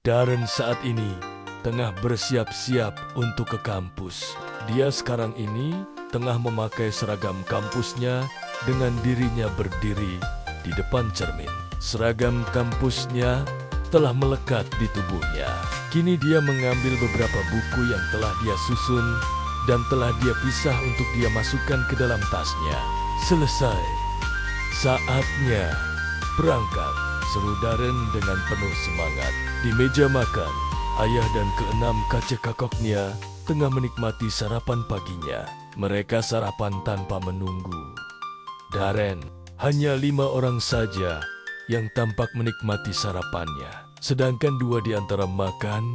Darren saat ini tengah bersiap-siap untuk ke kampus. Dia sekarang ini tengah memakai seragam kampusnya dengan dirinya berdiri di depan cermin. Seragam kampusnya telah melekat di tubuhnya. Kini dia mengambil beberapa buku yang telah dia susun dan telah dia pisah untuk dia masukkan ke dalam tasnya. Selesai. Saatnya berangkat, seru Darren dengan penuh semangat. Di meja makan, ayah dan keenam kakek-kakaknya tengah menikmati sarapan paginya. Mereka sarapan tanpa menunggu. Darren, hanya 5 orang saja yang tampak menikmati sarapannya. Sedangkan 2 di antara makan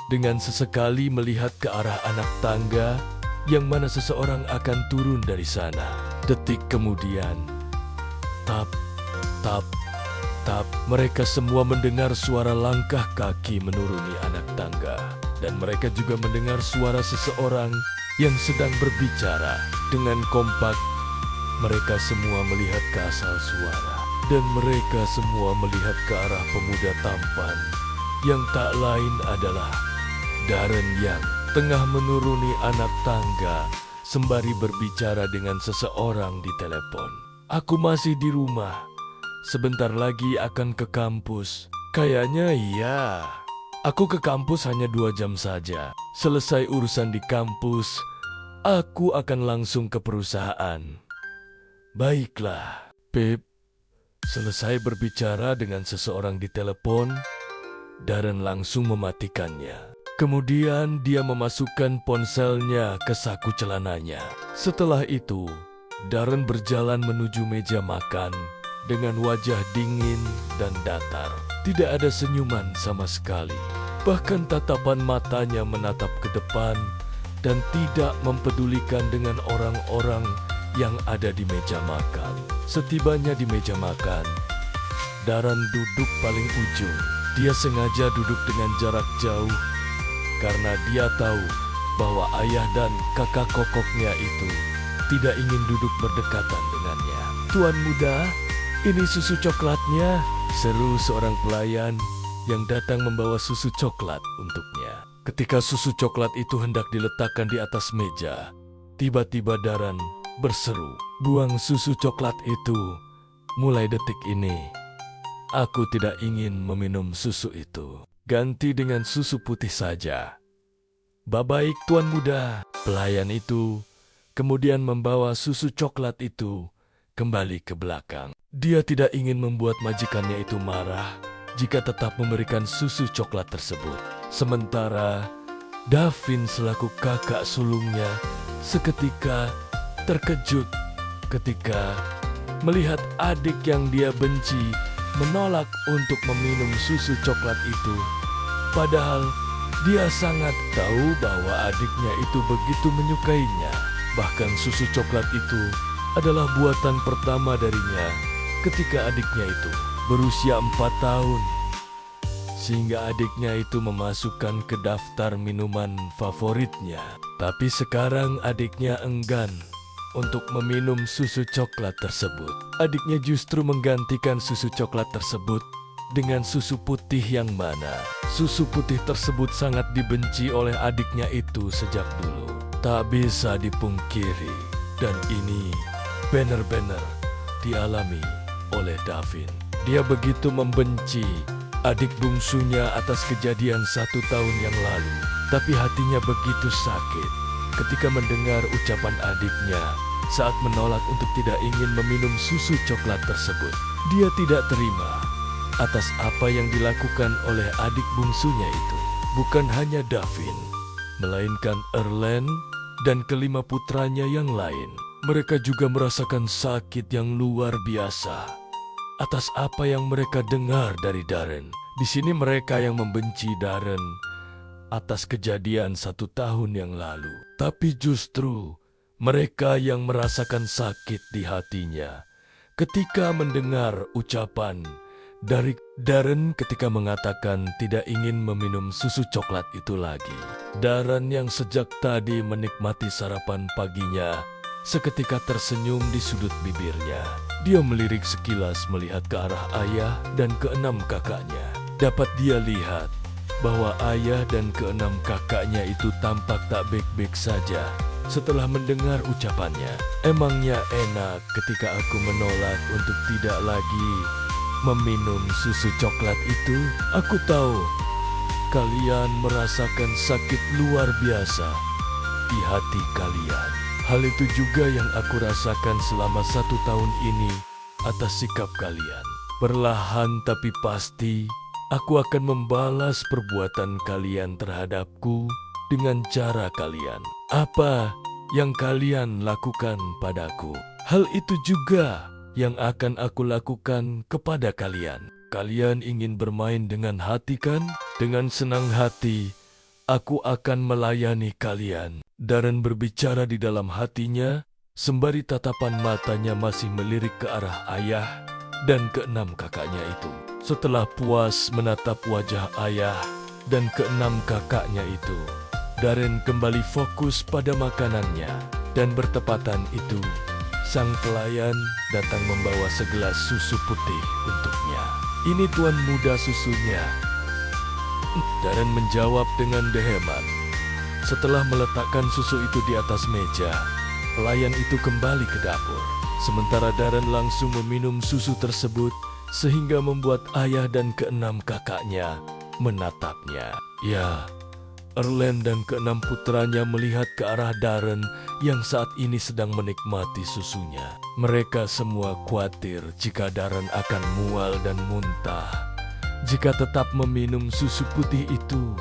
dengan sesekali melihat ke arah anak tangga yang mana seseorang akan turun dari sana. Detik kemudian, tap, tap, tap, mereka semua mendengar suara langkah kaki menuruni anak tangga. Dan mereka juga mendengar suara seseorang yang sedang berbicara. Dengan kompak, mereka semua melihat ke asal suara. Dan mereka semua melihat ke arah pemuda tampan yang tak lain adalah Darren yang tengah menuruni anak tangga sembari berbicara dengan seseorang di telepon. Aku masih di rumah. Sebentar lagi akan ke kampus. Kayaknya iya. Aku ke kampus hanya 2 jam saja. Selesai urusan di kampus, aku akan langsung ke perusahaan. Baiklah, Pip. Selesai berbicara dengan seseorang di telepon, Darren langsung mematikannya. Kemudian dia memasukkan ponselnya ke saku celananya. Setelah itu, Darren berjalan menuju meja makan dengan wajah dingin dan datar. Tidak ada senyuman sama sekali. Bahkan tatapan matanya menatap ke depan dan tidak mempedulikan dengan orang-orang yang ada di meja makan. Setibanya di meja makan, Darren duduk paling ujung. Dia sengaja duduk dengan jarak jauh karena dia tahu bahwa ayah dan kakak kokoknya itu tidak ingin duduk berdekatan dengannya. Tuan muda, ini susu coklatnya, seru seorang pelayan yang datang membawa susu coklat untuknya. Ketika susu coklat itu hendak diletakkan di atas meja, tiba-tiba Darren berseru, "Buang susu coklat itu. Mulai detik ini, aku tidak ingin meminum susu itu. Ganti dengan susu putih saja." "Baik, tuan muda." Pelayan itu kemudian membawa susu coklat itu kembali ke belakang. Dia tidak ingin membuat majikannya itu marah jika tetap memberikan susu coklat tersebut. Sementara Davin selaku kakak sulungnya seketika terkejut ketika melihat adik yang dia benci menolak untuk meminum susu coklat itu. Padahal dia sangat tahu bahwa adiknya itu begitu menyukainya. Bahkan susu coklat itu adalah buatan pertama darinya ketika adiknya itu berusia 4 tahun. Sehingga adiknya itu memasukkan ke daftar minuman favoritnya. Tapi sekarang adiknya enggan untuk meminum susu coklat tersebut. Adiknya justru menggantikan susu coklat tersebut dengan susu putih yang mana susu putih tersebut sangat dibenci oleh adiknya itu sejak dulu. Tak bisa dipungkiri, dan ini benar-benar dialami oleh Davin. Dia begitu membenci adik bungsunya atas kejadian 1 tahun yang lalu. Tapi hatinya begitu sakit ketika mendengar ucapan adiknya saat menolak untuk tidak ingin meminum susu coklat tersebut. Dia tidak terima atas apa yang dilakukan oleh adik bungsunya itu. Bukan hanya Davin, melainkan Erlen dan kelima putranya yang lain. Mereka juga merasakan sakit yang luar biasa atas apa yang mereka dengar dari Darren. Di sini mereka yang membenci Darren atas kejadian 1 tahun yang lalu. Tapi justru mereka yang merasakan sakit di hatinya ketika mendengar ucapan dari Darren ketika mengatakan tidak ingin meminum susu coklat itu lagi. Darren yang sejak tadi menikmati sarapan paginya seketika tersenyum di sudut bibirnya. Dia melirik sekilas melihat ke arah ayah dan ke-6 kakaknya. Dapat dia lihat bahwa ayah dan keenam kakaknya itu tampak tak baik-baik saja. Setelah mendengar ucapannya, emangnya enak ketika aku menolak untuk tidak lagi meminum susu coklat itu? Aku tahu kalian merasakan sakit luar biasa di hati kalian. Hal itu juga yang aku rasakan selama 1 tahun ini atas sikap kalian. Perlahan tapi pasti, aku akan membalas perbuatan kalian terhadapku dengan cara kalian. Apa yang kalian lakukan padaku, hal itu juga yang akan aku lakukan kepada kalian. Kalian ingin bermain dengan hati kan? Dengan senang hati, aku akan melayani kalian. Darren berbicara di dalam hatinya, sembari tatapan matanya masih melirik ke arah ayah dan keenam kakaknya itu. Setelah puas menatap wajah ayah dan keenam kakaknya itu, Darren kembali fokus pada makanannya, dan bertepatan itu, sang pelayan datang membawa segelas susu putih untuknya. Ini tuan muda susunya. Darren menjawab dengan dehemat. Setelah meletakkan susu itu di atas meja, pelayan itu kembali ke dapur. Sementara Darren langsung meminum susu tersebut, sehingga membuat ayah dan keenam kakaknya menatapnya. Ya, Erlen dan keenam putranya melihat ke arah Darren yang saat ini sedang menikmati susunya. Mereka semua khawatir jika Darren akan mual dan muntah jika tetap meminum susu putih itu.